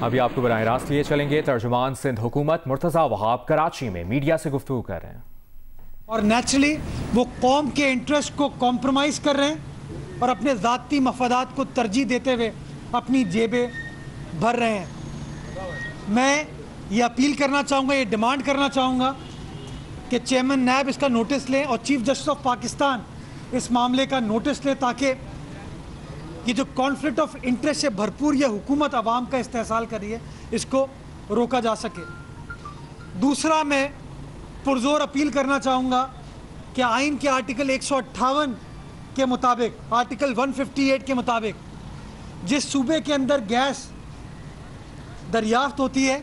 अभी आपको बराह रास्त लिए चलेंगे। तर्जुमान सिंध हुकूमत मुर्तज़ा वहाब कराची में मीडिया से गुफ्तगू कर रहे हैं और नेचुरली वो कौम के इंटरेस्ट को कॉम्प्रोमाइज कर रहे हैं और अपने ज़ाती मफादात को तरजीह देते हुए अपनी जेबें भर रहे हैं। मैं ये अपील करना चाहूँगा, ये डिमांड करना चाहूँगा कि चेयरमैन नैब इसका नोटिस लें और चीफ जस्टिस ऑफ पाकिस्तान इस मामले का नोटिस लें, ताकि ये जो कॉन्फ्लिक्ट ऑफ इंटरेस्ट से भरपूर ये हुकूमत अवाम का इस्तेहसाल कर रही है, इसको रोका जा सके। दूसरा, मैं पुरजोर अपील करना चाहूँगा कि आइन के आर्टिकल 158 के मुताबिक, आर्टिकल 158 के मुताबिक जिस सूबे के अंदर गैस दरियाफ्त होती है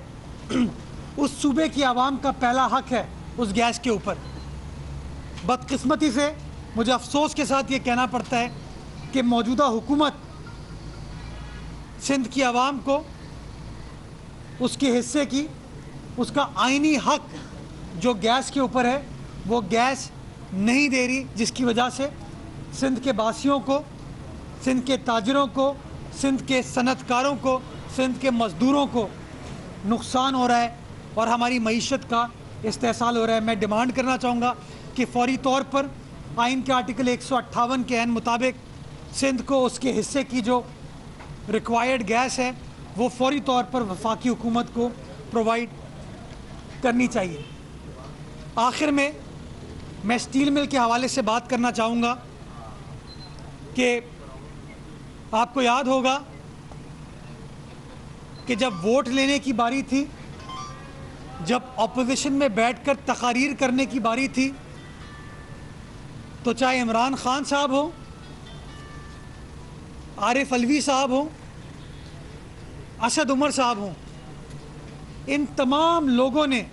उस सूबे की आवाम का पहला हक है उस गैस के ऊपर। बदकिस्मती से मुझे अफसोस के साथ ये कहना पड़ता है कि मौजूदा हुकूमत सिंध की आवाम को उसके हिस्से की, उसका आइनी हक जो गैस के ऊपर है वो गैस नहीं दे रही, जिसकी वजह से सिंध के बासियों को, सिंध के ताजरों को, सिंध के सनतकारों को, सिंध के मज़दूरों को नुकसान हो रहा है और हमारी मईशत का इस्तेहसाल हो रहा है। मैं डिमांड करना चाहूँगा कि फौरी तौर पर आइन के आर्टिकल 158 के एन मुताबिक सिंध को उसके हिस्से की जो रिक्वायर्ड गैस है वो फौरी तौर पर वफाकी हुकूमत को प्रोवाइड करनी चाहिए। आखिर में मैं स्टील मिल के हवाले से बात करना चाहूँगा कि आपको याद होगा कि जब वोट लेने की बारी थी, जब अपोजिशन में बैठकर तकारीर करने की बारी थी, तो चाहे इमरान खान साहब हो, आरिफ अलवी साहब हो, असद उमर साहब हो, इन तमाम लोगों ने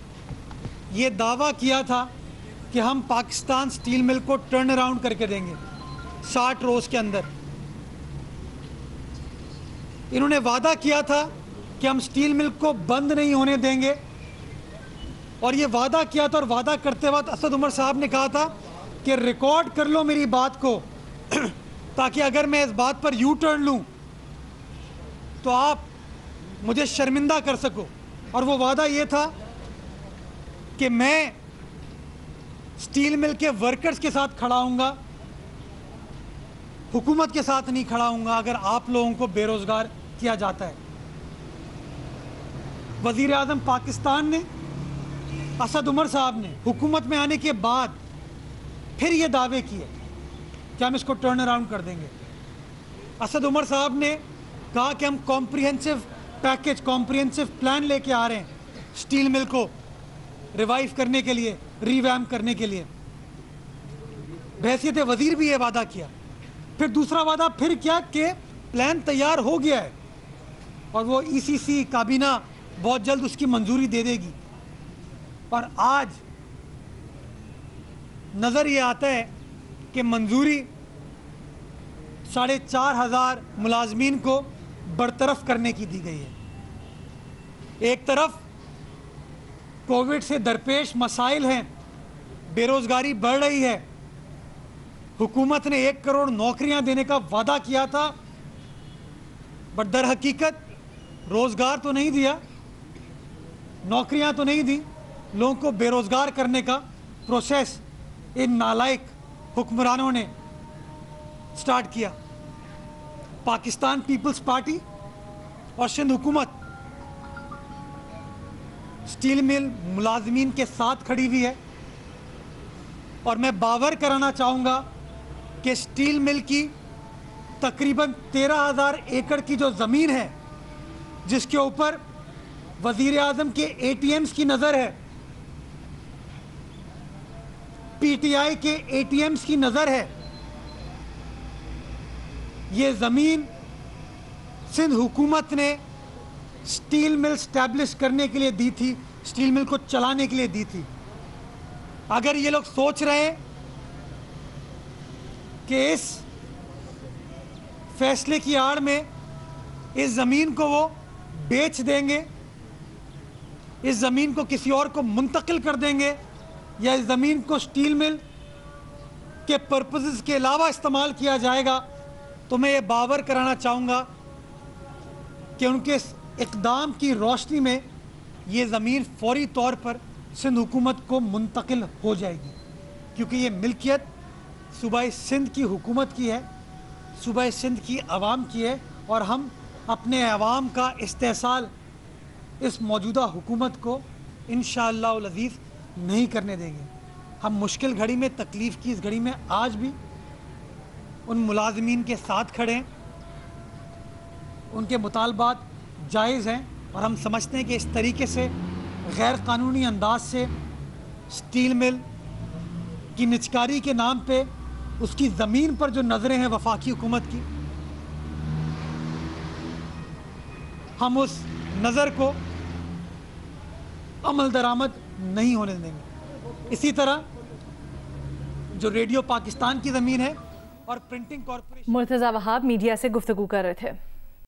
ये दावा किया था कि हम पाकिस्तान स्टील मिल को टर्न अराउंड करके देंगे 60 रोज़ के अंदर। इन्होंने वादा किया था कि हम स्टील मिल को बंद नहीं होने देंगे, और ये वादा किया था। और वादा करते वक्त असद उमर साहब ने कहा था कि रिकॉर्ड कर लो मेरी बात को ताकि अगर मैं इस बात पर यू टर्न लूँ तो आप मुझे शर्मिंदा कर सको। और वो वादा ये था कि मैं स्टील मिल के वर्कर्स के साथ खड़ा हूँगा, हुकूमत के साथ नहीं खड़ा हूँगा अगर आप लोगों को बेरोज़गार किया जाता है। वज़ीर आज़म पाकिस्तान ने, असद उमर साहब ने हुकूमत में आने के बाद फिर ये दावे किए कि हम इसको टर्न अराउंड कर देंगे। असद उमर साहब ने कहा कि हम कॉम्प्रिहेंसिव पैकेज, कॉम्प्रिहेंसिव प्लान लेके आ रहे हैं स्टील मिल को रिवाइव करने के लिए, रिवैम्प करने के लिए। बहैसियत वज़ीर भी ये वादा किया। फिर दूसरा वादा फिर क्या कि प्लान तैयार हो गया है और वो ईसीसी काबीना बहुत जल्द उसकी मंजूरी दे देगी। और आज नज़र ये आता है कि मंजूरी 4,500 मुलाजमीन को बरतरफ करने की दी गई है। एक तरफ कोविड से दरपेश मसाइल हैं, बेरोज़गारी बढ़ रही है, हुकूमत ने 1 करोड़ नौकरियां देने का वादा किया था, बट दर हकीकत रोज़गार तो नहीं दिया, नौकरियां तो नहीं दी, लोगों को बेरोज़गार करने का प्रोसेस इन नालायक हुक्मरानों ने स्टार्ट किया। पाकिस्तान पीपल्स पार्टी और सिंध हुकूमत स्टील मिल मुलाजमीन के साथ खड़ी हुई है और मैं बावर कराना चाहूँगा कि स्टील मिल की तकरीबन 13,000 एकड़ की जो ज़मीन है, जिसके ऊपर वज़ीर आज़म के ATMs की नज़र है, PTI के ATMs की नज़र है, ये ज़मीन सिंध हुकूमत ने स्टील मिल स्टैब्लिश करने के लिए दी थी, स्टील मिल को चलाने के लिए दी थी। अगर ये लोग सोच रहे हैं कि इस फैसले की आड़ में इस ज़मीन को वो बेच देंगे, इस ज़मीन को किसी और को मुंतकिल कर देंगे, या इस ज़मीन को स्टील मिल के पर्पसेस के अलावा इस्तेमाल किया जाएगा, तो मैं ये बावर कराना चाहूँगा कि उनके इक़दाम की रोशनी में ये ज़मीन फौरी तौर पर सिंध हुकूमत को मुंतकिल हो जाएगी, क्योंकि ये मिल्कियत सूबाई सिंध की हुकूमत की है, सूबाई सिंध की आवाम की है, और हम अपने आवाम का इस्तेहसाल इस मौजूदा हुकूमत को इंशाअल्लाह अज़ीज़ नहीं करने देंगे। हम मुश्किल घड़ी में, तकलीफ़ की इस घड़ी में आज भी उन मुलाज़मीन के साथ खड़े हैं। उनके मुतालबात जायज़ हैं और हम समझते हैं कि इस तरीके से गैर कानूनी अंदाज से स्टील मिल की निचकारी के नाम पे उसकी ज़मीन पर जो नज़रें हैं वफाकी हुकूमत की, हम उस नज़र को अमल दरामद नहीं होने देंगे। इसी तरह जो रेडियो पाकिस्तान की ज़मीन है और printing corporation. Murtaza Wahab media से गुफ्तगू कर रहे थे।